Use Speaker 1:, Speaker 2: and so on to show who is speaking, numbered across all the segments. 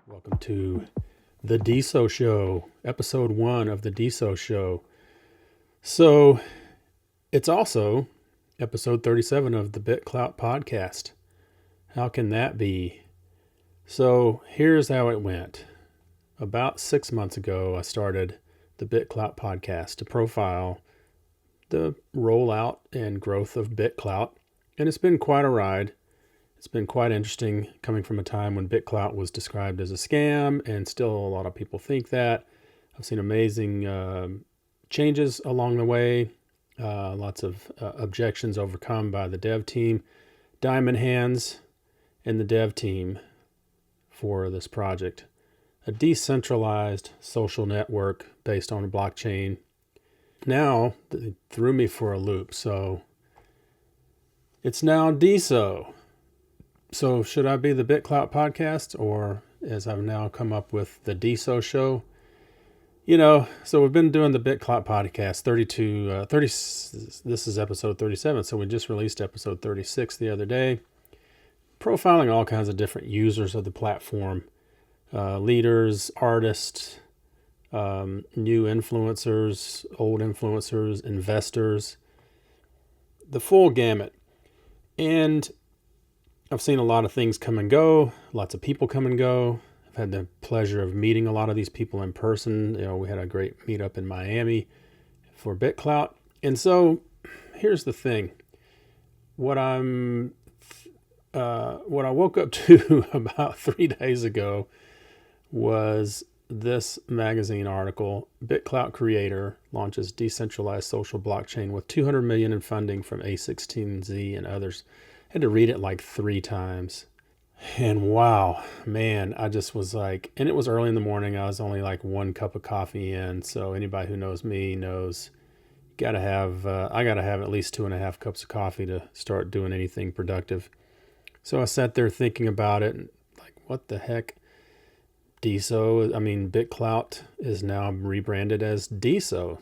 Speaker 1: Welcome to the DeSo Show, episode 1 of the DeSo Show. So it's also episode 37 of the BitClout Podcast. How can that be? So here's how it went. About 6 months ago, I started the BitClout Podcast to profile the rollout and growth of BitClout, and it's been quite a ride. It's been quite interesting coming from a time when BitClout was described as a scam, and still a lot of people think that. I've seen amazing changes along the way, lots of objections overcome by the dev team, diamond hands, and the dev team for this project. A decentralized social network based on a blockchain. Now, it threw me for a loop, so it's now DeSo. So should I be the BitClout Podcast, or as I've now come up with, the DeSo Show? So we've been doing the BitClout Podcast 32, this is episode 37, so we just released episode 36 the other day, profiling all kinds of different users of the platform, leaders, artists, new influencers, old influencers, investors, the full gamut. And I've seen a lot of things come and go, lots of people come and go. I've had the pleasure of meeting a lot of these people in person. We had a great meetup in Miami for BitClout. And so here's the thing. What I woke up to about 3 days ago was this magazine article. BitClout creator launches decentralized social blockchain with $200 million in funding from A16Z and others. Had to read it like 3 times. And wow, man, I just was like, and it was early in the morning. I was only like 1 cup of coffee in. So anybody who knows me knows I gotta have at least 2.5 cups of coffee to start doing anything productive. So I sat there thinking about it and like, what the heck? BitClout is now rebranded as DeSo,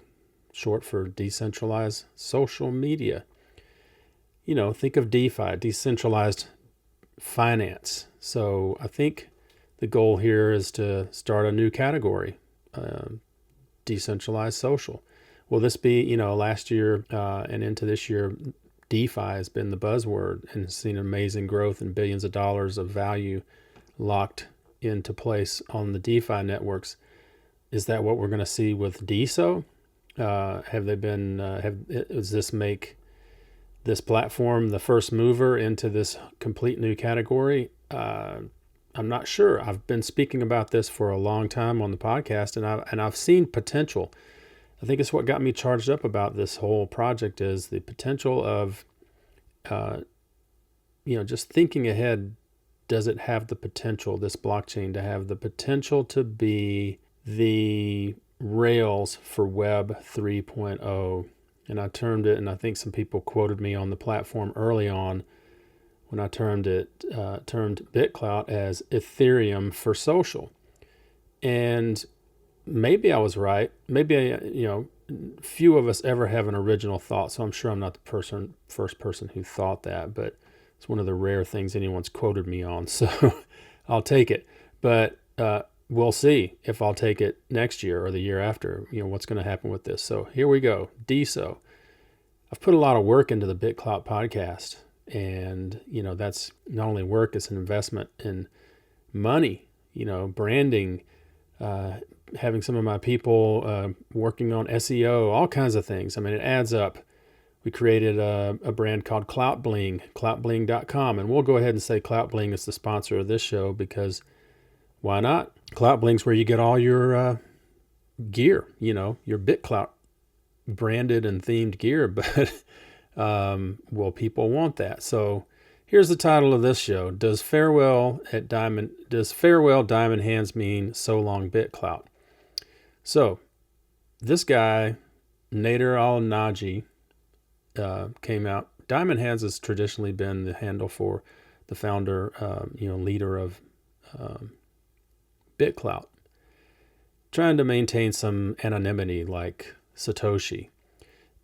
Speaker 1: short for decentralized social media. Think of DeFi, decentralized finance. So I think the goal here is to start a new category, decentralized social. Will this be, last year and into this year, DeFi has been the buzzword and seen amazing growth and billions of dollars of value locked into place on the DeFi networks. Is that what we're going to see with DeSo? Does this make this platform the first mover into this complete new category? I'm not sure. I've been speaking about this for a long time on the podcast, and I've seen potential. I think it's what got me charged up about this whole project is the potential of, just thinking ahead. Does it have the potential, this blockchain, to have the potential to be the rails for Web 3.0? And I termed it, and I think some people quoted me on the platform early on when I termed BitClout as Ethereum for social. And maybe I was right. Maybe few of us ever have an original thought. So I'm sure I'm not the first person who thought that, but it's one of the rare things anyone's quoted me on. So I'll take it. But we'll see if I'll take it next year or the year after, what's going to happen with this. So here we go. DeSo. I've put a lot of work into the BitClout podcast, and, that's not only work, it's an investment in money, branding, having some of my people working on SEO, all kinds of things. It adds up. We created a brand called Clout Bling, cloutbling.com, and we'll go ahead and say Clout Bling is the sponsor of this show because why not? Clout Bling's where you get all your gear, your BitClout branded and themed gear, but people want that. So here's the title of this show. Does farewell diamond hands mean so long BitClout? So this guy, Nader Al Naji, came out. Diamond hands has traditionally been the handle for the founder, leader of BitClout, trying to maintain some anonymity like Satoshi.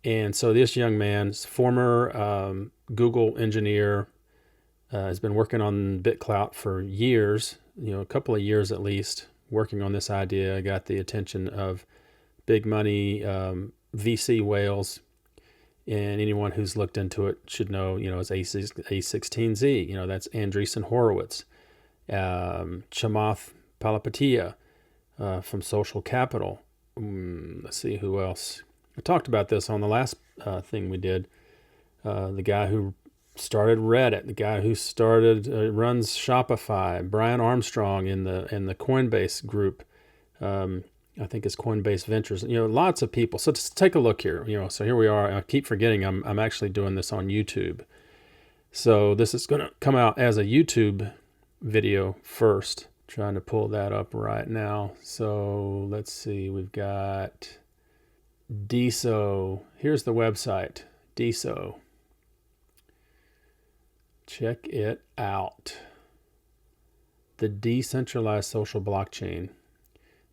Speaker 1: And so this young man, former Google engineer, has been working on BitClout for years, a couple of years at least working on this idea. I got the attention of big money VC whales, and anyone who's looked into it should know, it's A16Z. That's Andreessen Horowitz, Chamath Palihapitiya from Social Capital. Let's see who else. I talked about this on the last thing we did. The guy who started Reddit, the guy who runs Shopify, Brian Armstrong in the Coinbase group. I think it's Coinbase Ventures. Lots of people. So just take a look here. So here we are. I keep forgetting I'm actually doing this on YouTube. So this is going to come out as a YouTube video first. Trying to pull that up right now. So let's see. We've got DeSo. Here's the website. DeSo. Check it out. The decentralized social blockchain.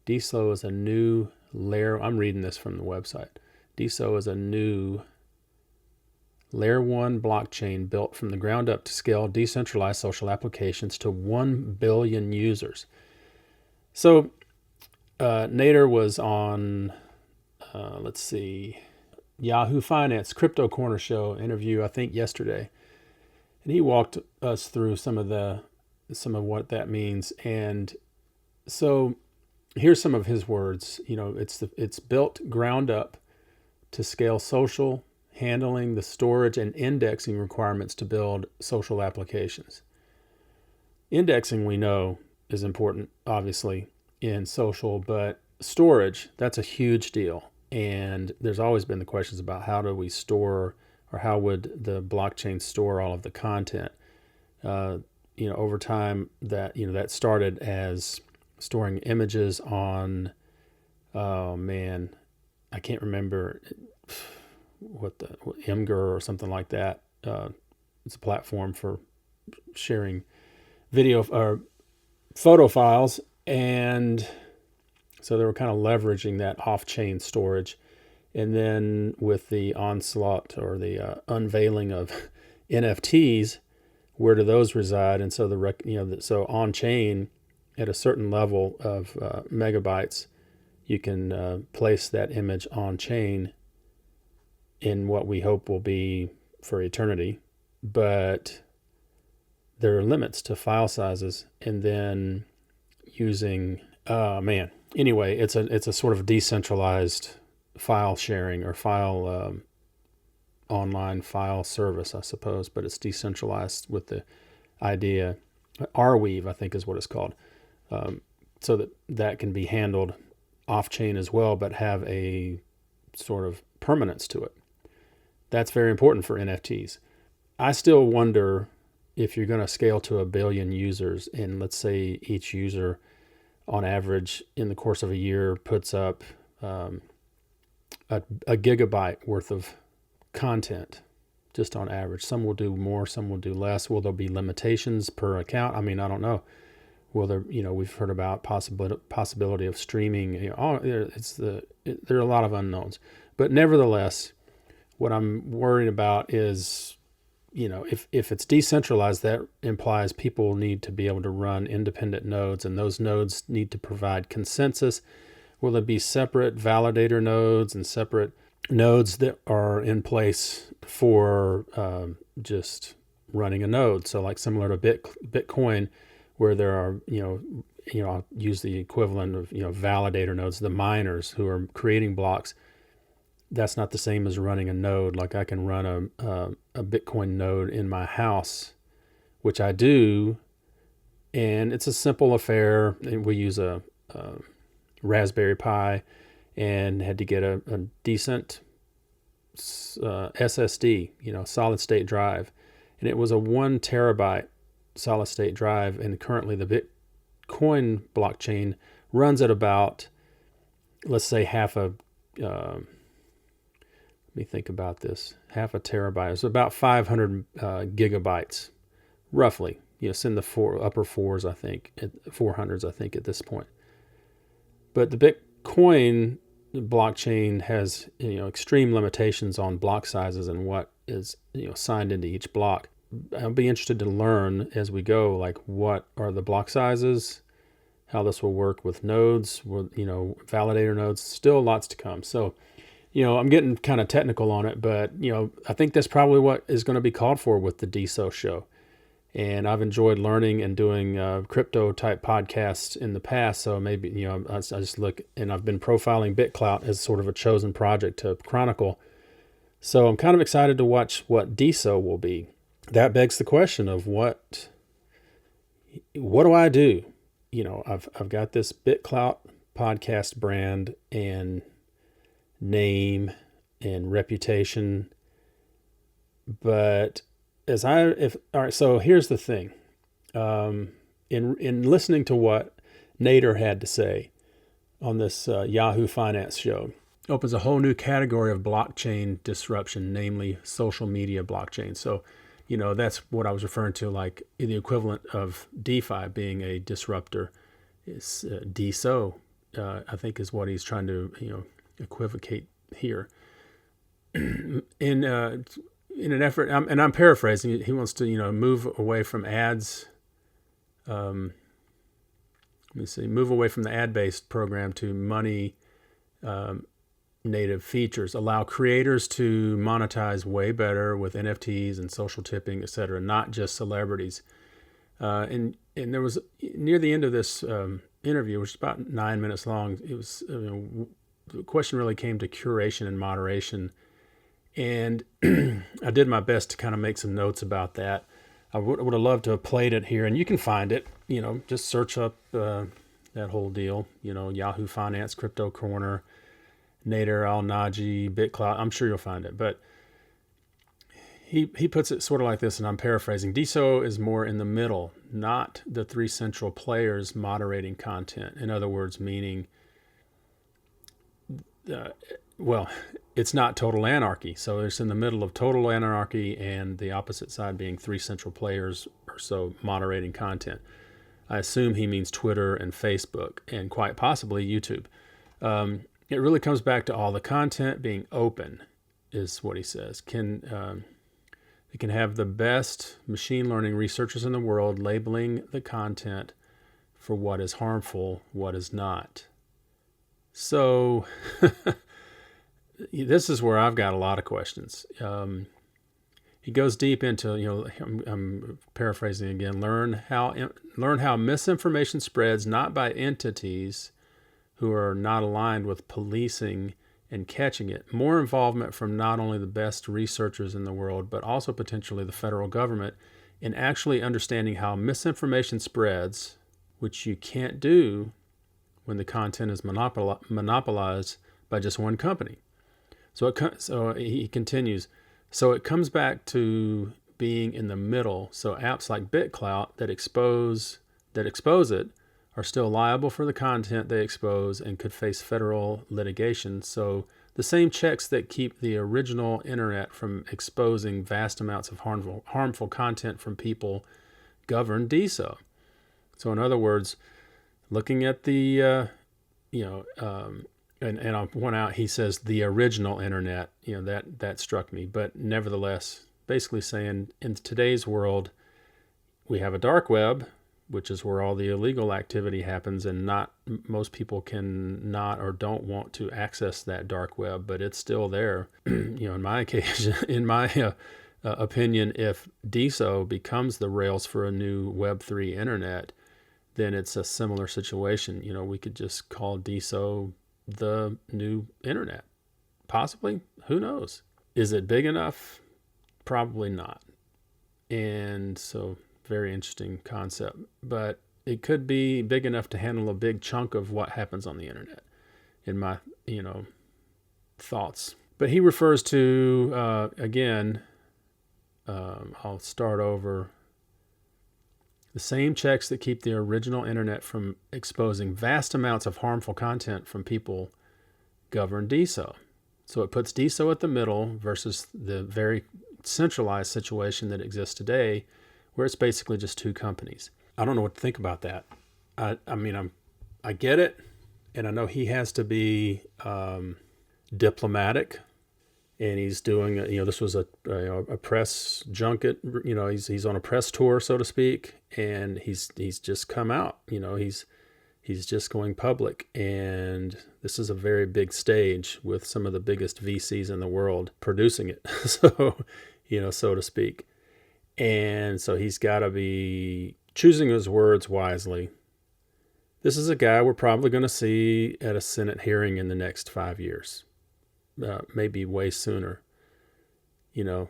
Speaker 1: DeSo is a new layer. I'm reading this from the website. DeSo is a new Layer 1 blockchain built from the ground up to scale decentralized social applications to 1 billion users. So Nader was on, Yahoo Finance Crypto Corner Show interview, I think yesterday. And he walked us through some of what that means. And so here's some of his words. It's built ground up to scale social, handling the storage and indexing requirements to build social applications. Indexing, we know, is important, obviously, in social, but storage, that's a huge deal. And there's always been the questions about how do we store, or how would the blockchain store all of the content? Over time, that started as storing images on, I can't remember what Imgur or something like that. It's a platform for sharing video or photo files, and so they were kind of leveraging that off-chain storage. And then with the onslaught or the unveiling of NFTs, where do those reside? And so so on-chain at a certain level of megabytes, you can place that image on-chain in what we hope will be for eternity, but there are limits to file sizes. And then using anyway, it's a sort of decentralized file sharing or file online file service, I suppose, but it's decentralized with the idea. Rweave, I think, is what it's called, so that can be handled off-chain as well, but have a sort of permanence to it. That's very important for NFTs. I still wonder if you're going to scale to 1 billion users, and let's say each user on average in the course of a year puts up a gigabyte worth of content, just on average. Some will do more, some will do less. Will there be limitations per account? I don't know. Will there, we've heard about possibility of streaming. There are a lot of unknowns, but nevertheless, what I'm worried about is, if it's decentralized, that implies people need to be able to run independent nodes, and those nodes need to provide consensus. Will there be separate validator nodes and separate nodes that are in place for just running a node? So like similar to Bitcoin, where there are, I'll use the equivalent of, validator nodes, the miners who are creating blocks. That's not the same as running a node. Like I can run a Bitcoin node in my house, which I do, and it's a simple affair. And we use a Raspberry Pi and had to get a decent SSD, solid state drive. And it was a 1 terabyte solid state drive. And currently the Bitcoin blockchain runs at about, let's say half a terabyte. It's about 500 gigabytes, roughly. It's in the upper fours, I think, 400s, I think, at this point. But the Bitcoin blockchain has, extreme limitations on block sizes and what is, signed into each block. I'll be interested to learn as we go, like what are the block sizes, how this will work with nodes, validator nodes. Still lots to come. So, I'm getting kind of technical on it, but, I think that's probably what is going to be called for with the DeSo Show. And I've enjoyed learning and doing crypto type podcasts in the past. So maybe, I just look, and I've been profiling BitClout as sort of a chosen project to chronicle. So I'm kind of excited to watch what DeSo will be. That begs the question of what do I do? I've got this BitClout podcast brand and name and reputation, but all right, so here's the thing. In listening to what Nader had to say on this Yahoo Finance show, opens a whole new category of blockchain disruption, namely social media blockchain. So, that's what I was referring to, like the equivalent of DeFi being a disruptor. Is DeSo, I think, is what he's trying to equivocate here. In an effort, and I'm paraphrasing, he wants to move away from ads. Move away from the ad-based program to money native features, allow creators to monetize way better with NFTs and social tipping, etc., not just celebrities. And there was, near the end of this interview, which is about 9 minutes long, it was the question really came to curation and moderation. And I did my best to kind of make some notes about that. I would have loved to have played it here, and you can find it. Just search up that whole deal. Yahoo Finance, Crypto Corner, Nader Al Naji, BitClout. I'm sure you'll find it. But he puts it sort of like this, and I'm paraphrasing. DeSo is more in the middle, not the three central players moderating content. In other words, meaning, it's not total anarchy. So it's in the middle of total anarchy and the opposite side being three central players or so moderating content. I assume he means Twitter and Facebook and quite possibly YouTube. It really comes back to all the content being open, is what he says. It can have the best machine learning researchers in the world labeling the content for what is harmful, what is not. So this is where I've got a lot of questions. He goes deep into, I'm paraphrasing again, learn how misinformation spreads not by entities who are not aligned with policing and catching it. More involvement from not only the best researchers in the world, but also potentially the federal government in actually understanding how misinformation spreads, which you can't do when the content is monopolized by just one company. So he continues. So it comes back to being in the middle. So apps like BitClout that expose it are still liable for the content they expose and could face federal litigation. So the same checks that keep the original internet from exposing vast amounts of harmful content from people govern DeSo. So in other words, looking at the, and I'll point out, he says the original internet, that struck me. But nevertheless, basically saying in today's world, we have a dark web, which is where all the illegal activity happens, and not most people can not or don't want to access that dark web, but it's still there. In my occasion, in my opinion, if DeSo becomes the rails for a new Web3 internet, then it's a similar situation. We could just call DeSo the new internet. Possibly, who knows? Is it big enough? Probably not. And so, very interesting concept, but it could be big enough to handle a big chunk of what happens on the internet, in my, thoughts. But he refers to, again, I'll start over. The same checks that keep the original internet from exposing vast amounts of harmful content from people govern DeSo. So it puts DeSo at the middle versus the very centralized situation that exists today, where it's basically just two companies. I don't know what to think about that. I get it, and I know he has to be diplomatic and he's doing, this was a press junket, he's on a press tour, so to speak, and he's just come out, he's just going public, and this is a very big stage with some of the biggest VCs in the world producing it, so, so to speak. And so he's got to be choosing his words wisely. This is a guy we're probably going to see at a Senate hearing in the next 5 years, maybe way sooner.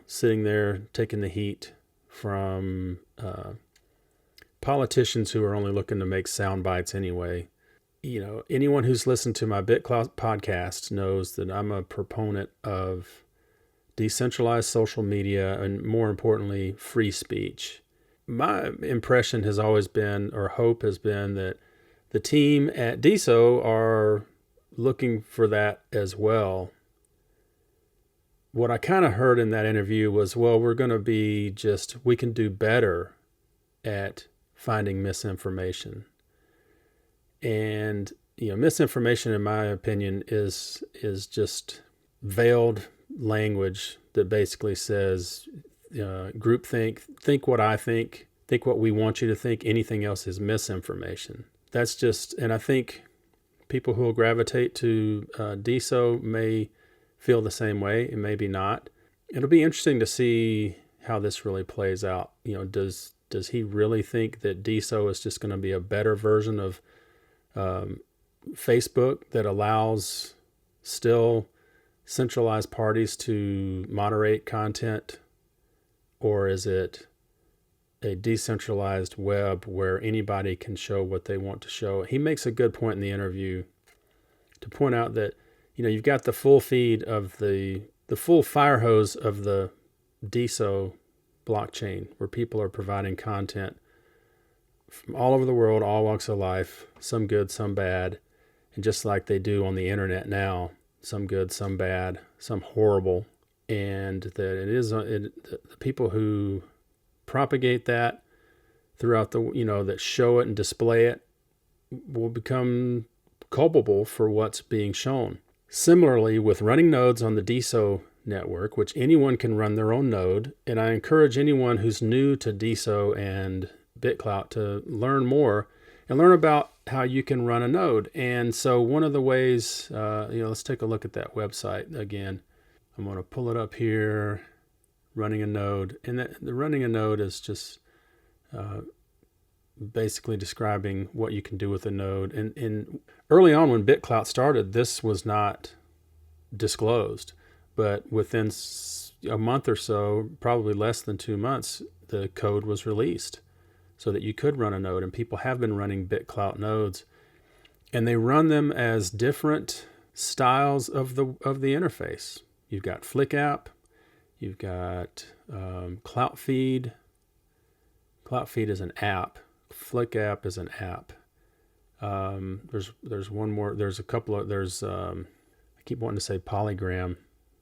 Speaker 1: Sitting there taking the heat from politicians who are only looking to make sound bites anyway. Anyone who's listened to my BitClout podcast knows that I'm a proponent of decentralized social media and, more importantly, free speech. My impression has always been, or hope has been, that the team at DeSo are looking for that as well. What I kind of heard in that interview was, well, we can do better at finding misinformation. And, misinformation, in my opinion, is just veiled language that basically says, groupthink, think what I think what we want you to think. Anything else is misinformation. That's just, and I think people who will gravitate to DeSo may feel the same way, and maybe not. It'll be interesting to see how this really plays out. Does he really think that DeSo is just going to be a better version of Facebook that allows still centralized parties to moderate content? Or is it a decentralized web where anybody can show what they want to show? He makes a good point in the interview to point out that, you've got the full feed of the full fire hose of the DeSo blockchain, where people are providing content from all over the world, all walks of life, some good, some bad. And just like they do on the internet now, some good, some bad, some horrible. And that the people who propagate that throughout that show it and display it will become culpable for what's being shown. Similarly, with running nodes on the DeSo network, which anyone can run their own node, and I encourage anyone who's new to DeSo and BitClout to learn more and learn about how you can run a node. And so one of the ways, let's take a look at that website again. I'm going to pull it up here, running a node. And the running a node is just basically describing what you can do with a node. And early on when BitClout started, this was not disclosed. But within a month or so, probably less than 2 months, the code was released so that you could run a node. And people have been running BitClout nodes. And they run them as different styles of the interface. You've got FlickApp, you've got Clout Feed. Clout Feed is an app. FlickApp is an app. There's one more. There's a couple of. I keep wanting to say Polygram,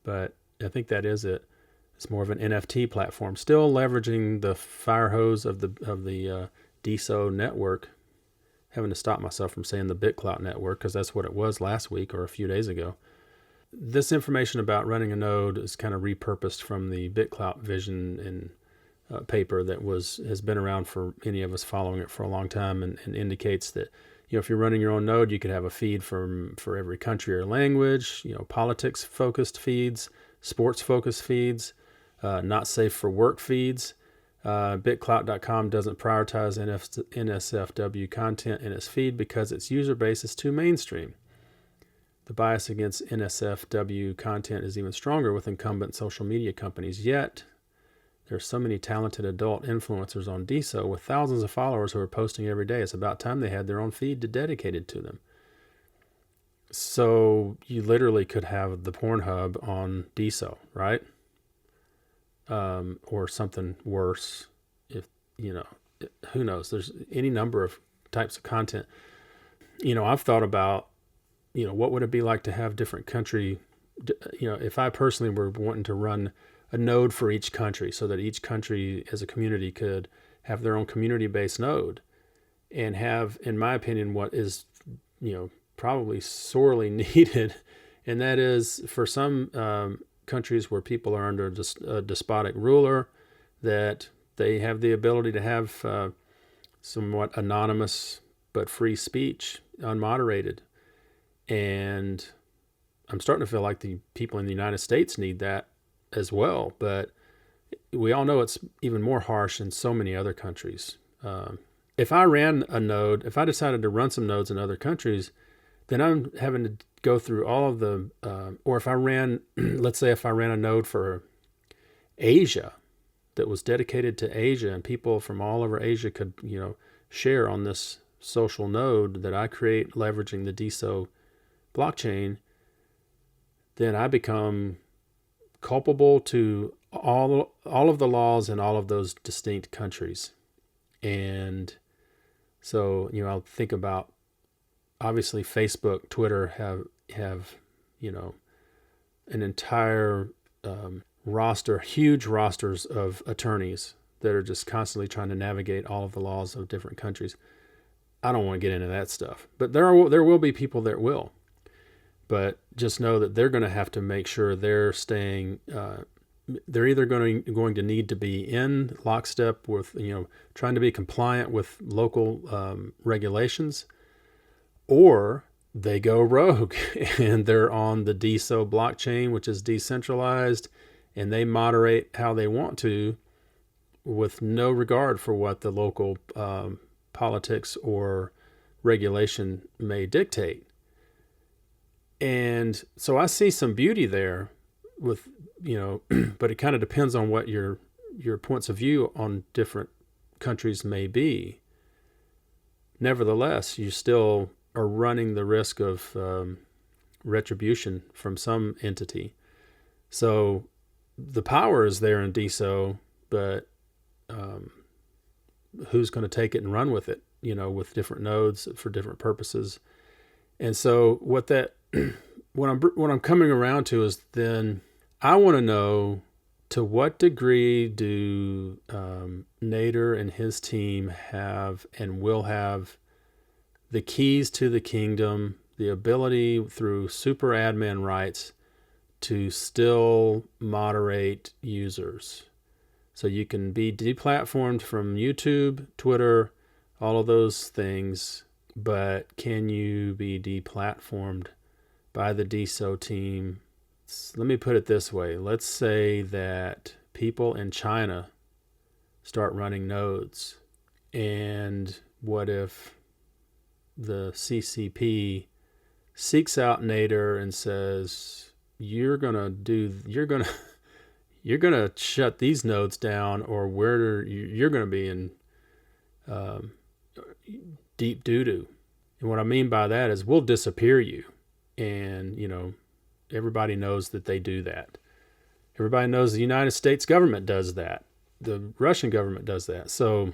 Speaker 1: but I think that is it. It's more of an NFT platform, still leveraging the fire hose of the DeSo network. Having to stop myself from saying the BitClout network because that's what it was last week or a few days ago. This information about running a node is kind of repurposed from the BitClout vision and paper that has been around for any of us following it for a long time, and indicates that if you're running your own node, you could have a feed for every country or language. Politics focused feeds, sports focused feeds, not safe for work feeds. BitClout.com doesn't prioritize NSFW content in its feed because its user base is too mainstream. The bias against NSFW content is even stronger with incumbent social media companies, yet there are so many talented adult influencers on DeSo with thousands of followers who are posting every day. It's about time they had their own feed dedicated to them. So you literally could have the Pornhub on DeSo, right? Or something worse. If who knows? There's any number of types of content. I've thought about, what would it be like to have different country, if I personally were wanting to run a node for each country so that each country as a community could have their own community-based node and have, in my opinion, what is, probably sorely needed. And that is for some countries where people are under a despotic ruler, that they have the ability to have somewhat anonymous but free speech, unmoderated. And I'm starting to feel like the people in the United States need that as well. But we all know it's even more harsh in so many other countries. If I ran a node, if I decided to run some nodes in other countries, then I'm having to go through all of the, or if I ran, let's say if I ran a node for Asia that was dedicated to Asia, and people from all over Asia could, share on this social node that I create leveraging the DeSo blockchain, then I become culpable to all of the laws in all of those distinct countries. And so, I'll think about, obviously Facebook, Twitter have an entire roster, huge rosters of attorneys that are just constantly trying to navigate all of the laws of different countries. I don't want to get into that stuff, but there will be people that will. But just know that they're going to have to make sure they're staying. They're either going to need to be in lockstep with, trying to be compliant with local regulations, or they go rogue and they're on the DeSo blockchain, which is decentralized, and they moderate how they want to with no regard for what the local politics or regulation may dictate. And so I see some beauty there with, but it kind of depends on what your points of view on different countries may be. Nevertheless, you still are running the risk of retribution from some entity. So the power is there in DeSo, but who's going to take it and run with it, with different nodes for different purposes. And so what I'm coming around to is, then I want to know, to what degree do Nader and his team have and will have the keys to the kingdom, the ability through super admin rights to still moderate users. So you can be deplatformed from YouTube, Twitter, all of those things, but can you be deplatformed by the DeSo team? Let me put it this way. Let's say that people in China start running nodes, and what if the CCP seeks out Nader and says, you're gonna shut these nodes down, or you're gonna be in deep doo-doo. And what I mean by that is, we'll disappear you. And everybody knows that they do that. Everybody knows the United States government does that. The Russian government does that. So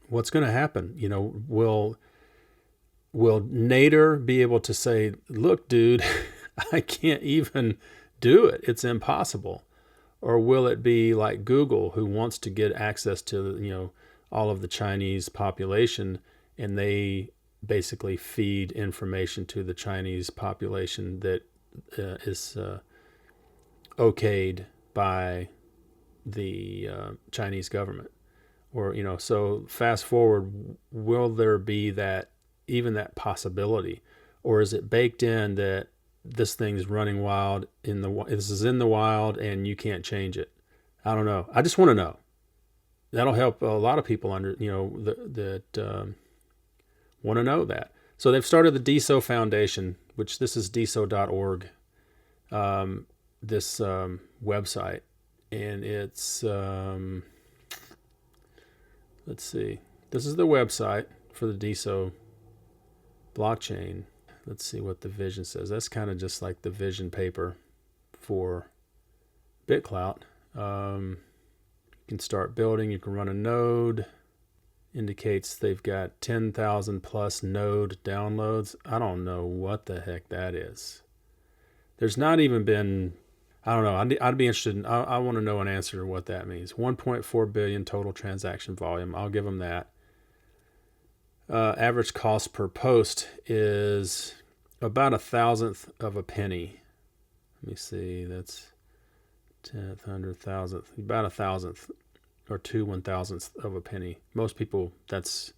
Speaker 1: what's going to happen? Will Nader be able to say, look, dude, I can't even do it. It's impossible. Or will it be like Google, who wants to get access to, all of the Chinese population, and they basically feed information to the Chinese population that is okayed by the Chinese government? Or, so fast forward, will there be even that possibility? Or is it baked in that this thing's running wild this is in the wild and you can't change it? I don't know. I just want to know. That'll help a lot of people that want to know that. So they've started the DeSo Foundation, which this is deso.org, this website. And it's, let's see, this is the website for the DeSo blockchain. Let's see what the vision says. That's kind of just like the vision paper for BitClout. You can start building. You can run a node. Indicates they've got 10,000 plus node downloads. I don't know what the heck that is. There's not even been, I don't know. I'd be interested I want to know an answer to what that means. 1.4 billion total transaction volume. I'll give them that. Average cost per post is about 1,000th of a penny. Let me see. That's tenth, hundred, thousandth, about a thousandth or 1,000th of a penny. Most people, that's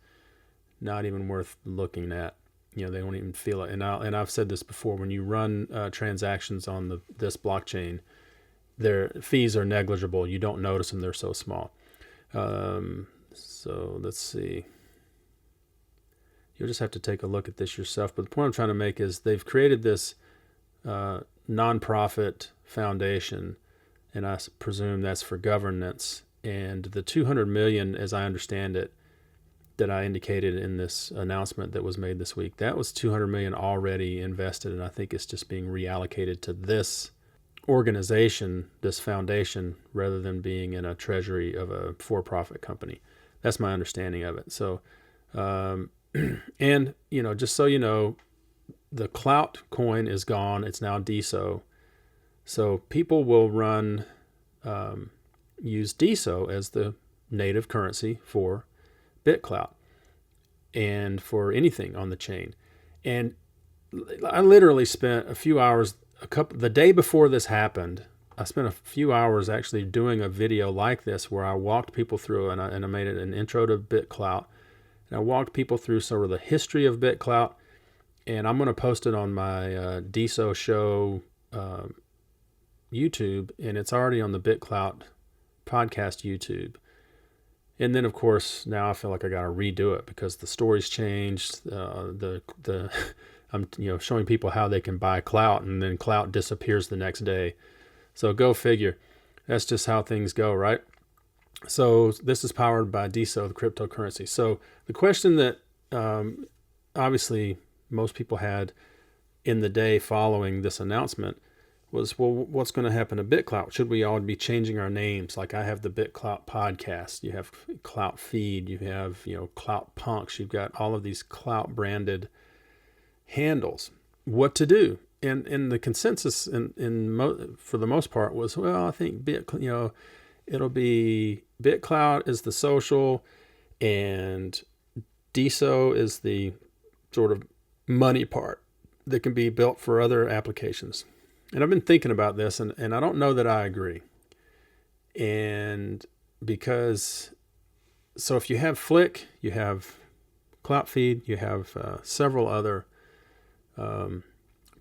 Speaker 1: not even worth looking at. They won't even feel it. And I've said this before, when you run transactions on this blockchain, their fees are negligible. You don't notice them. They're so small. So let's see. You'll just have to take a look at this yourself. But the point I'm trying to make is they've created this nonprofit foundation, and I presume that's for governance. And the 200 million, as I understand it, that I indicated in this announcement that was made this week, that was 200 million already invested, and I think it's just being reallocated to this organization, this foundation, rather than being in a treasury of a for-profit company. That's my understanding of it. So, and just so you know, the clout coin is gone. It's now DeSo. So people will use DeSo as the native currency for BitClout and for anything on the chain. And I literally spent a few hours, the day before this happened, I spent a few hours actually doing a video like this where I walked people through, and I made it an intro to BitClout. And I walked people through sort of the history of BitClout, and I'm going to post it on my DeSo Show YouTube, and it's already on the BitClout Podcast YouTube. And then, of course, now I feel like I got to redo it because the story's changed. I'm showing people how they can buy clout, and then clout disappears the next day. So go figure. That's just how things go, right? So this is powered by DeSo, the cryptocurrency. So the question that obviously most people had in the day following this announcement was, well, what's going to happen to BitClout? Should we all be changing our names? Like I have the BitClout Podcast, you have Clout Feed, you have Clout Punks, you've got all of these Clout branded handles. What to do? And the consensus for the most part was, well, I think it'll be BitClout is the social, and DeSo is the sort of money part that can be built for other applications. And I've been thinking about this, and I don't know that I agree. And so if you have Flick, you have Clout Feed, you have several other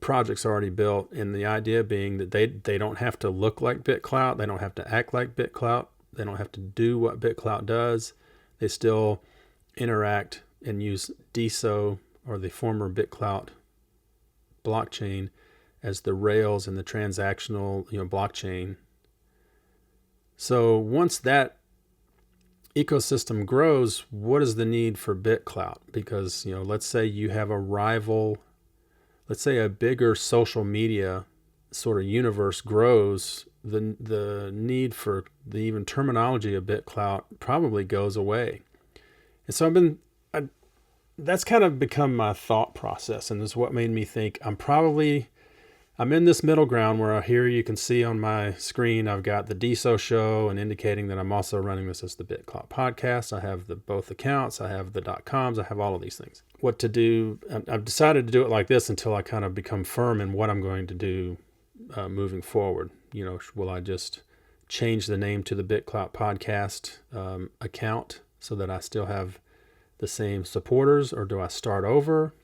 Speaker 1: projects already built, and the idea being that they don't have to look like BitClout, they don't have to act like BitClout, they don't have to do what BitClout does. They still interact and use DeSo, or the former BitClout blockchain, as the rails and the transactional blockchain. So once that ecosystem grows, what is the need for BitClout? Because let's say you have a rival, let's say a bigger social media sort of universe grows, the need for the even terminology of BitClout probably goes away. And so that's kind of become my thought process, and is what made me think I'm in this middle ground where here you can see on my screen I've got the DeSo Show, and indicating that I'm also running this as the BitClout Podcast. I have both accounts, I have the .coms, I have all of these things. What to do? I've decided to do it like this until I kind of become firm in what I'm going to do moving forward. Will I just change the name to the BitClout Podcast account so that I still have the same supporters, or do I start over,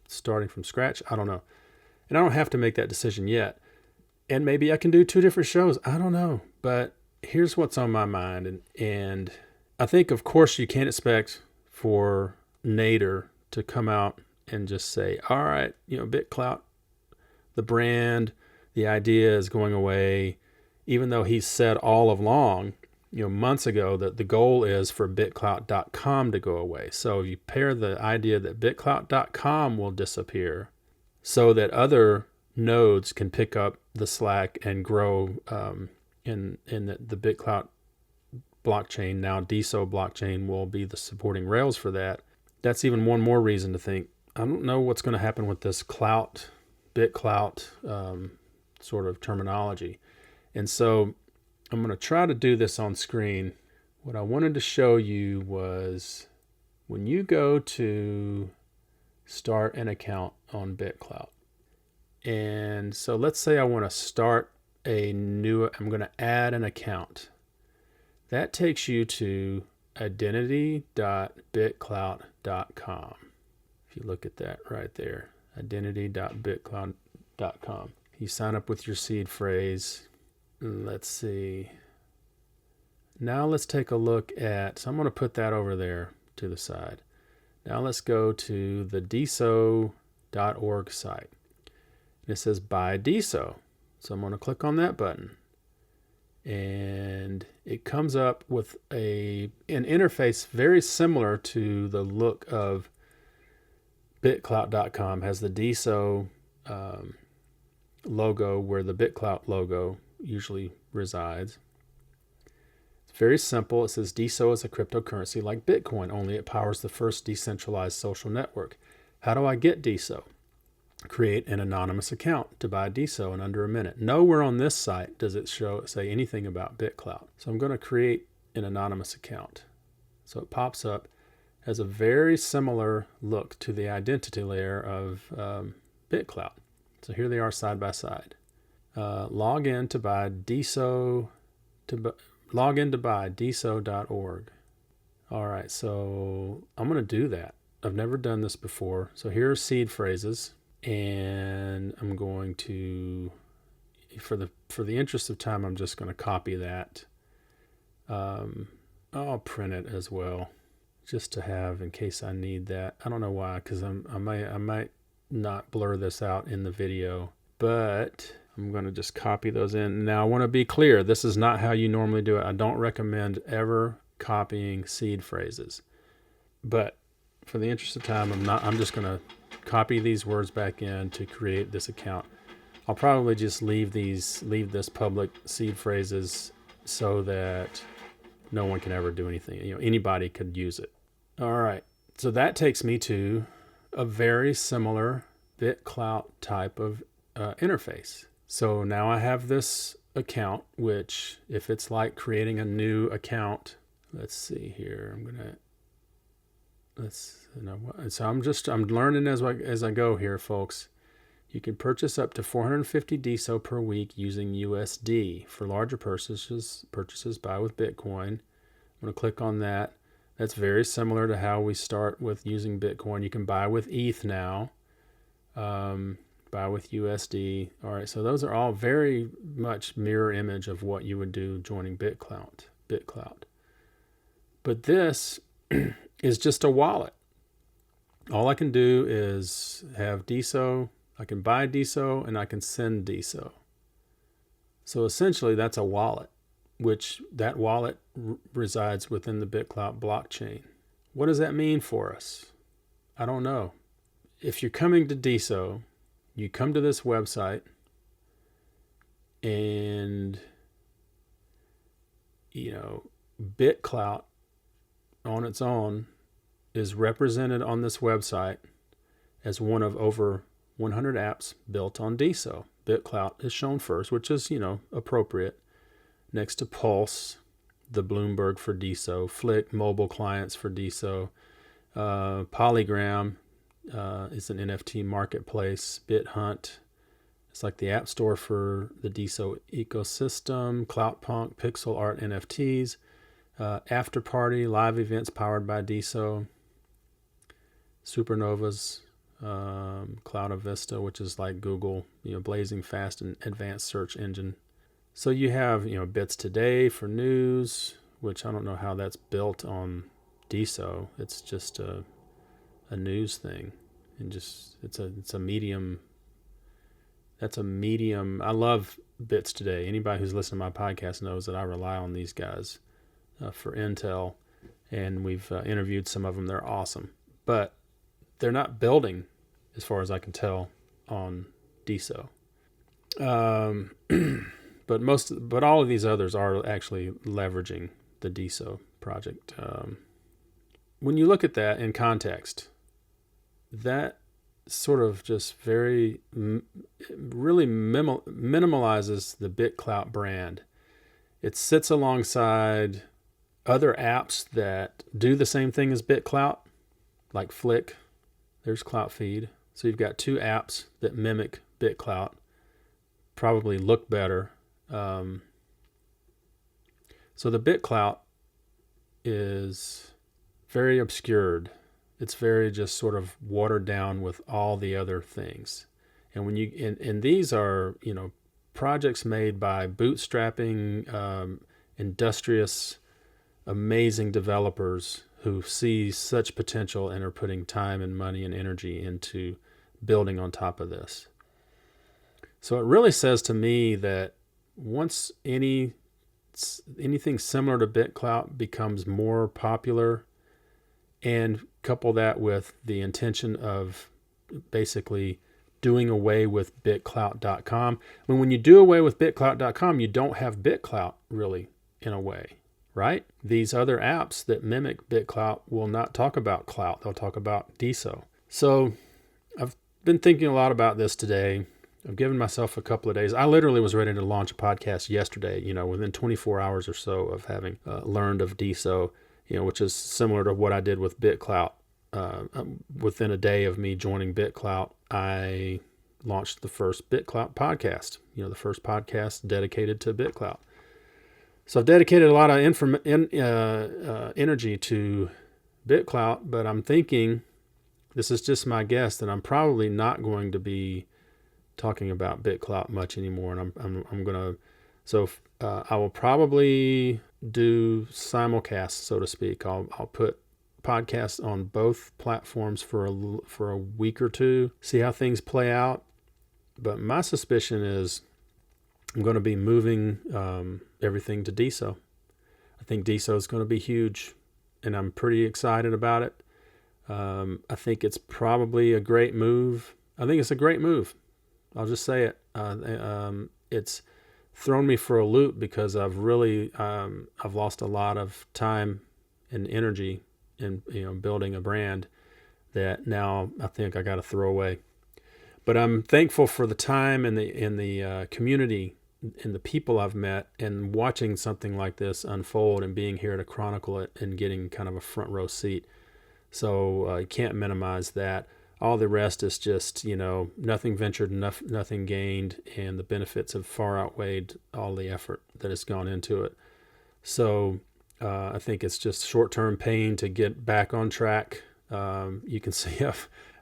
Speaker 1: starting from scratch? I don't know. And I don't have to make that decision yet. And maybe I can do 2 different shows. I don't know. But here's what's on my mind. And I think, of course, you can't expect for Nader to come out and just say, all right, BitClout, the brand, the idea is going away, even though he's said all along, months ago, that the goal is for BitClout.com to go away. So you pair the idea that BitClout.com will disappear so that other nodes can pick up the slack and grow in the BitClout blockchain, now DeSo blockchain, will be the supporting rails for that. That's even one more reason to think, I don't know what's going to happen with this BitClout sort of terminology. And so I'm going to try to do this on screen. What I wanted to show you was when you go to start an account on BitClout. And so let's say I want to start I'm going to add an account. That takes you to identity.bitclout.com. If you look at that right there, identity.bitclout.com. You sign up with your seed phrase. Let's see. Now let's take a look at, so I'm going to put that over there to the side. Now let's go to the DeSo.org site. And it says buy DeSo. So I'm going to click on that button. And it comes up with an interface very similar to the look of BitClout.com. Has the DeSo logo where the BitClout logo usually resides. It's very simple. It says DeSo is a cryptocurrency like Bitcoin, only it powers the first decentralized social network. How do I get DeSo? Create an anonymous account to buy DeSo in under a minute. Nowhere on this site does it say anything about BitClout. So I'm going to create an anonymous account. So it pops up, has a very similar look to the identity layer of BitClout. So here they are side by side. Log in to buy DeSo DeSo.org. All right, so I'm going to do that. I've never done this before. So here are seed phrases. And I'm going to, for the interest of time, I'm just going to copy that. I'll print it as well, just to have in case I need that. I don't know why, because I might not blur this out in the video, but I'm going to just copy those in. Now I want to be clear, this is not how you normally do it. I don't recommend ever copying seed phrases, but for the interest of time, I'm just going to copy these words back in to create this account. I'll probably just leave this public seed phrases so that no one can ever do anything. Anybody could use it. All right. So that takes me to a very similar BitClout type of interface. So now I have this account, which if it's like creating a new account, let's see here. So I'm learning as I go here, folks. You can purchase up to 450 DeSo per week using USD. For larger purchases buy with Bitcoin. I'm going to click on that. That's very similar to how we start with using Bitcoin. You can buy with ETH now, buy with USD. All right, so those are all very much mirror image of what you would do joining BitClout. But this is just a wallet. All I can do is have DeSo, I can buy DeSo, and I can send DeSo. So essentially that's a wallet, which that wallet resides within the BitClout blockchain. What does that mean for us? I don't know. If you're coming to DeSo, you come to this website and, BitClout on its own is represented on this website as one of over 100 apps built on DeSo. BitClout is shown first, which is, appropriate. Next to Pulse, the Bloomberg for DeSo, Flick mobile clients for DeSo, Polygram is an NFT marketplace, BitHunt, it's like the app store for the DeSo ecosystem, Cloutpunk, pixel art NFTs, After Party, live events powered by DeSo, Supernovas, Cloud of Vista, which is like Google, blazing fast and advanced search engine. So you have, Bits Today for news, which I don't know how that's built on DeSo. It's just a news thing, and just it's a medium. That's a medium. I love Bits Today. Anybody who's listened to my podcast knows that I rely on these guys for intel, and we've interviewed some of them. They're awesome, but they're not building, as far as I can tell, on DeSo. But all of these others are actually leveraging the DeSo project. When you look at that in context, that sort of just really minimalizes the BitClout brand. It sits alongside other apps that do the same thing as BitClout, like Flick. There's CloutFeed. So you've got two apps that mimic BitClout, probably look better, So the BitClout is very obscured. It's very just sort of watered down with all the other things. And when you and these are, projects made by bootstrapping, industrious, amazing developers who see such potential and are putting time and money and energy into building on top of this. So it really says to me that once anything similar to BitClout becomes more popular, and couple that with the intention of basically doing away with BitClout.com. When you do away with BitClout.com, you don't have BitClout really, in a way, right? These other apps that mimic BitClout will not talk about clout. They'll talk about DeSo. So I've been thinking a lot about this today. I've given myself a couple of days. I literally was ready to launch a podcast yesterday, within 24 hours or so of having learned of DeSo, which is similar to what I did with BitClout. Within a day of me joining BitClout, I launched the first BitClout podcast, the first podcast dedicated to BitClout. So I've dedicated a lot of energy to BitClout, but I'm thinking, this is just my guess, that I'm probably not going to be talking about BitClout much anymore. And I'm going to, I will probably do simulcast, so to speak. I'll put podcasts on both platforms for a week or two, see how things play out. But my suspicion is I'm going to be moving everything to DeSo. I think DeSo is going to be huge, and I'm pretty excited about it. I think it's probably a great move. I think it's a great move. I'll just say it. It's thrown me for a loop because I've really I've lost a lot of time and energy in building a brand that now I think I got to throw away. But I'm thankful for the time and the community and the people I've met, and watching something like this unfold and being here to chronicle it and getting kind of a front row seat. So you can't minimize that. All the rest is just, nothing ventured, nothing gained, and the benefits have far outweighed all the effort that has gone into it. So I think it's just short-term pain to get back on track. You can see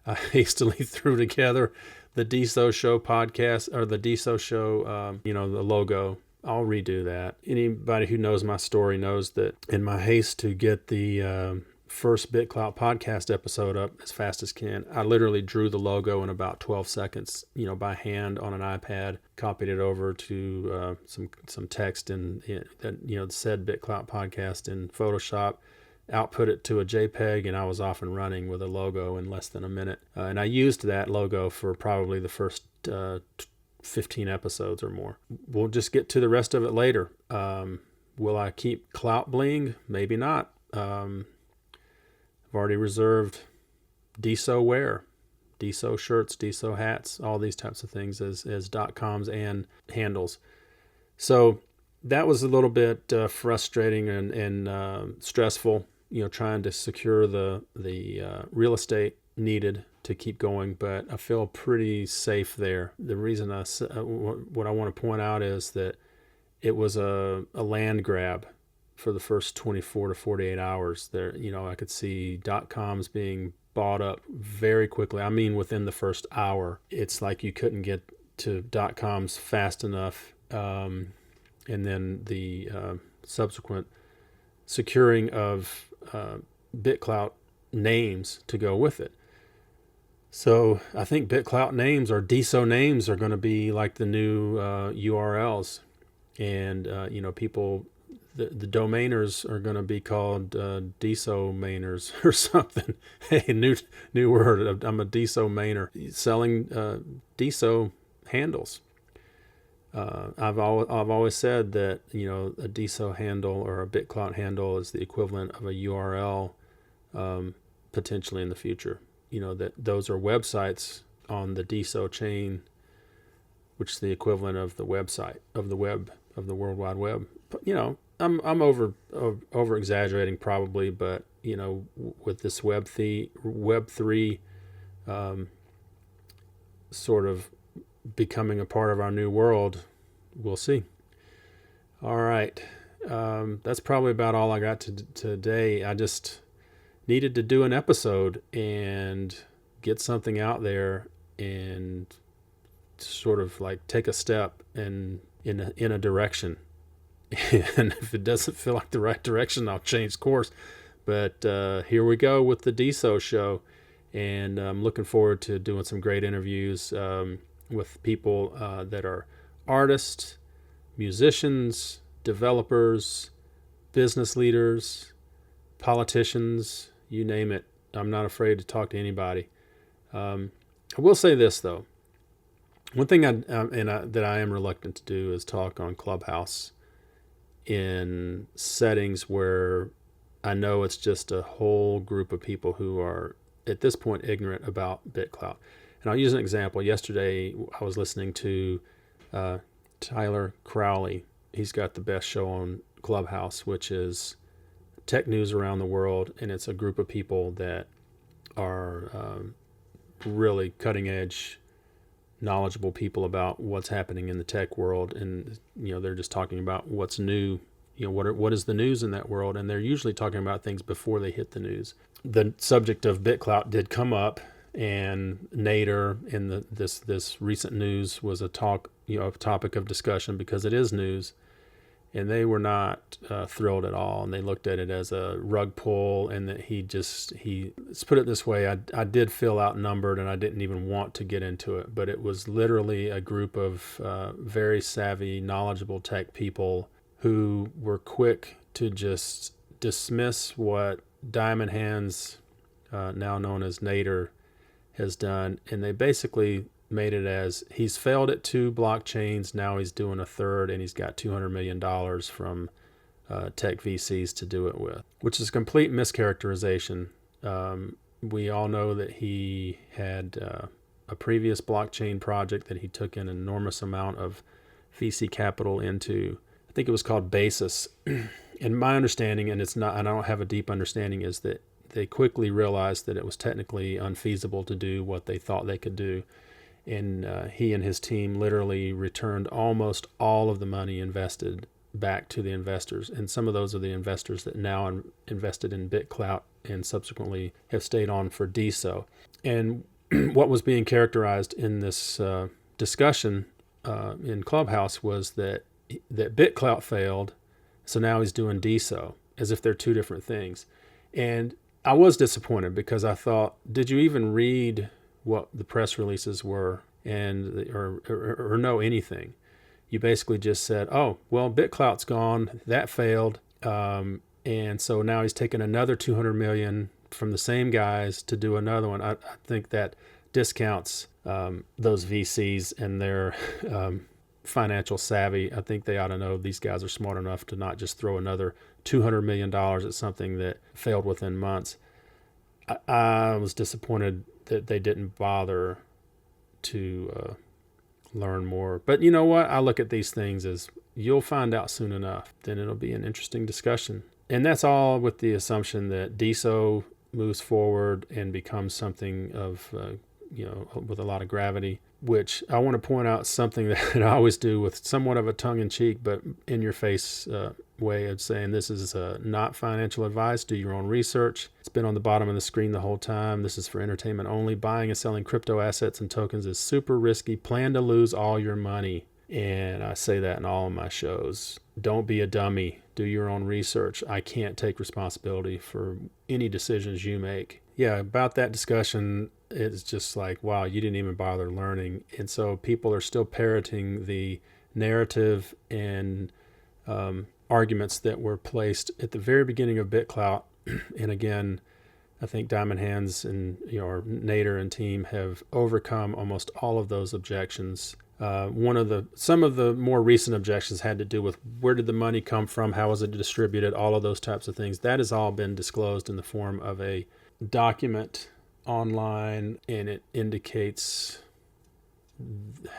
Speaker 1: I hastily threw together the DeSo Show podcast, or the DeSo Show, the logo. I'll redo that. Anybody who knows my story knows that in my haste to get the first BitClout podcast episode up as fast as can, I literally drew the logo in about 12 seconds, by hand on an iPad, copied it over to some text and that said BitClout podcast in Photoshop, output it to a JPEG, and I was off and running with a logo in less than a minute. And I used that logo for probably the first 15 episodes or more. We'll just get to the rest of it later. Will I keep clout bling? Maybe not. I've already reserved DeSo wear, DeSo shirts, DeSo hats, all these types of things as .coms and handles. So that was a little bit frustrating and stressful, trying to secure the real estate needed to keep going, but I feel pretty safe there. The reason what I want to point out is that it was a land grab for the first 24 to 48 hours. There, I could see .coms being bought up very quickly. I mean, within the first hour. It's like you couldn't get to .coms fast enough. And then the subsequent securing of BitClout names to go with it. So I think BitClout names or DeSo names are going to be like the new URLs, and people, the domainers are going to be called DeSo mainers or something. Hey, new word. I'm a DeSo mainer selling DeSo handles. I've always said that a DeSo handle or a BitClout handle is the equivalent of a URL potentially in the future. That those are websites on the DeSo chain, which is the equivalent of the website of the web, of the World Wide Web. But, I'm over exaggerating probably, but with this Web3 sort of becoming a part of our new world, we'll see. All right. That's probably about all I got today. I just needed to do an episode and get something out there and sort of like take a step in a direction. And if it doesn't feel like the right direction, I'll change course. But here we go with the DeSo Show. And I'm looking forward to doing some great interviews with people that are artists, musicians, developers, business leaders, politicians, you name it. I'm not afraid to talk to anybody. I will say this, though. One thing that I am reluctant to do is talk on Clubhouse in settings where I know it's just a whole group of people who are at this point ignorant about BitClout. And I'll use an example. Yesterday, I was listening to Tyler Crowley. He's got the best show on Clubhouse, which is tech news around the world. And it's a group of people that are really cutting edge, knowledgeable people about what's happening in the tech world. And, they're just talking about what's new, what is the news in that world. And they're usually talking about things before they hit the news. The subject of BitClout did come up, and Nader in this recent news was a topic of discussion because it is news, and they were not thrilled at all, and they looked at it as a rug pull, and that let's put it this way, I did feel outnumbered, and I didn't even want to get into it, but it was literally a group of very savvy, knowledgeable tech people who were quick to just dismiss what Diamond Hands, now known as Nader, has done, and they basically made it as he's failed at 2 blockchains, now he's doing a third, and he's got $200 million from tech VCs to do it with, which is a complete mischaracterization. We all know that he had a previous blockchain project that he took an enormous amount of VC capital into. I think it was called Basis. And my understanding, and I don't have a deep understanding, is that they quickly realized that it was technically unfeasible to do what they thought they could do. And he and his team literally returned almost all of the money invested back to the investors. And some of those are the investors that now invested in BitClout and subsequently have stayed on for DeSo. And what was being characterized in this discussion in Clubhouse was that BitClout failed, so now he's doing DeSo, as if they're two different things. And I was disappointed because I thought, did you even read what the press releases were or know anything? You basically just said, oh, well, BitClout's gone, that failed, and so now he's taking another $200 million from the same guys to do another one. I think that discounts those VCs and their financial savvy. I think they ought to know these guys are smart enough to not just throw another $200 million at something that failed within months. I was disappointed that they didn't bother to learn more. But you know what? I look at these things as you'll find out soon enough. Then it'll be an interesting discussion. And that's all with the assumption that DeSo moves forward and becomes something of, with a lot of gravity, which I want to point out something that I always do with somewhat of a tongue-in-cheek but in-your-face way of saying this is not financial advice. Do your own research. It's been on the bottom of the screen the whole time. This is for entertainment only. Buying and selling crypto assets and tokens is super risky. Plan to lose all your money. And I say that in all of my shows. Don't be a dummy. Do your own research. I can't take responsibility for any decisions you make. Yeah, about that discussion, it's just like, wow, you didn't even bother learning. And so people are still parroting the narrative and arguments that were placed at the very beginning of BitClout. And again, I think Diamond Hands and Nader and team have overcome almost all of those objections. Some of the more recent objections had to do with where did the money come from, how was it distributed, all of those types of things. That has all been disclosed in the form of a document online, and it indicates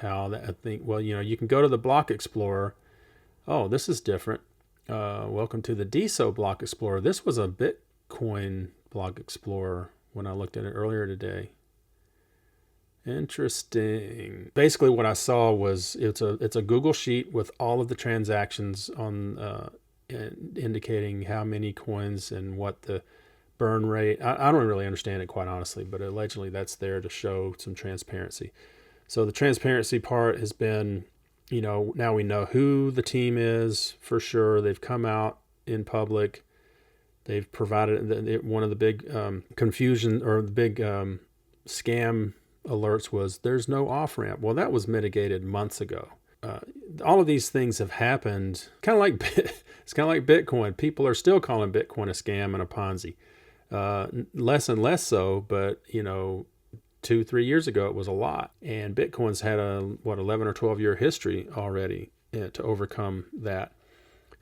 Speaker 1: how that, I think, you can go to the Block Explorer. Oh, this is different. Welcome to the DeSo Block Explorer. This was a Bitcoin Block Explorer when I looked at it earlier today. Interesting. Basically, what I saw was it's a Google sheet with all of the transactions on, indicating how many coins and what the burn rate. I don't really understand it, quite honestly, but allegedly that's there to show some transparency. So the transparency part has been, now we know who the team is for sure. They've come out in public. They've provided one of the big confusion, or the big scam alerts was there's no off ramp. Well, that was mitigated months ago. All of these things have happened. Kind of like it's kind of like Bitcoin. People are still calling Bitcoin a scam and a Ponzi. Less and less so, but 2-3 years ago it was a lot. And Bitcoin's had a 11 or 12 year history already to overcome that.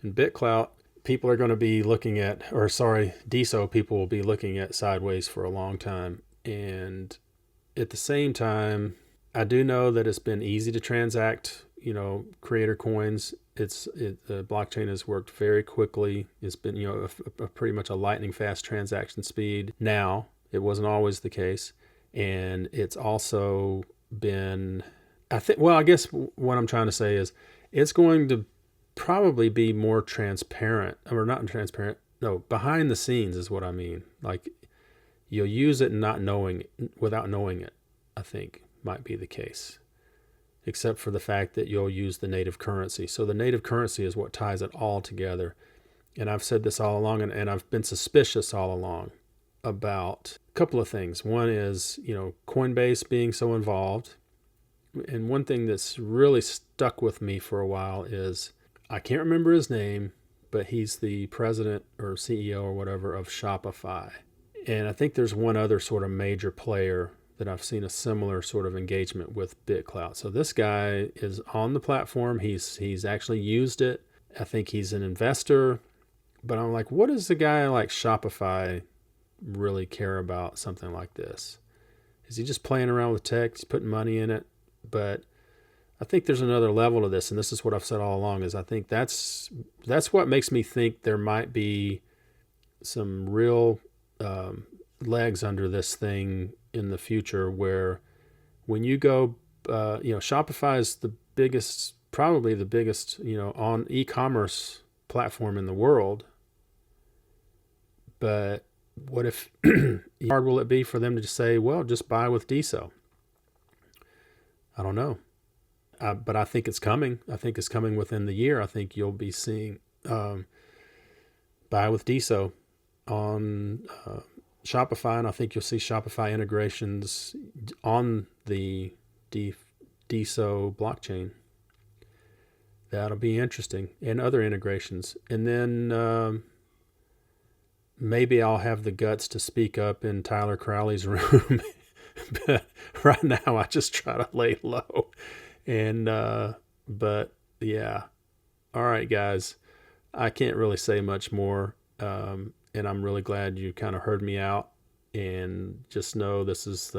Speaker 1: And BitClout, people are going to be looking at, DeSo people will be looking at sideways for a long time. And at the same time, I do know that it's been easy to transact, creator coins. The blockchain has worked very quickly. It's been, a pretty much a lightning fast transaction speed. Now, it wasn't always the case. And it's also been, I guess what I'm trying to say is it's going to probably be more transparent, or not transparent. No, behind the scenes is what I mean. Like, you'll use it without knowing it, I think might be the case, except for the fact that you'll use the native currency. So the native currency is what ties it all together. And I've said this all along, and I've been suspicious all along about a couple of things. One is, Coinbase being so involved. And one thing that's really stuck with me for a while is, I can't remember his name, but he's the president or CEO or whatever of Shopify. And I think there's one other sort of major player that I've seen a similar sort of engagement with BitClout. So this guy is on the platform. He's actually used it. I think he's an investor. But I'm like, what does a guy like Shopify really care about something like this? Is he just playing around with tech? He's putting money in it. But I think there's another level to this, and this is what I've said all along, is I think that's what makes me think there might be some real legs under this thing in the future, where when you go, Shopify is probably the biggest, on e-commerce platform in the world. But what if, how hard will it be for them to just say, well, just buy with DeSo? I don't know. But I think it's coming. I think it's coming within the year. I think you'll be seeing buy with DeSo on Shopify, and I think you'll see Shopify integrations on the DeSo blockchain. That'll be interesting, and other integrations. And then maybe I'll have the guts to speak up in Tyler Crowley's room. But right now, I just try to lay low. And but yeah, all right, guys, I can't really say much more. And I'm really glad you kind of heard me out, and just know this is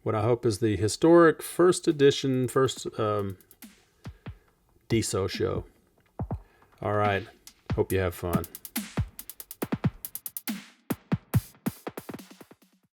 Speaker 1: what I hope is the historic first DeSo show. All right. Hope you have fun.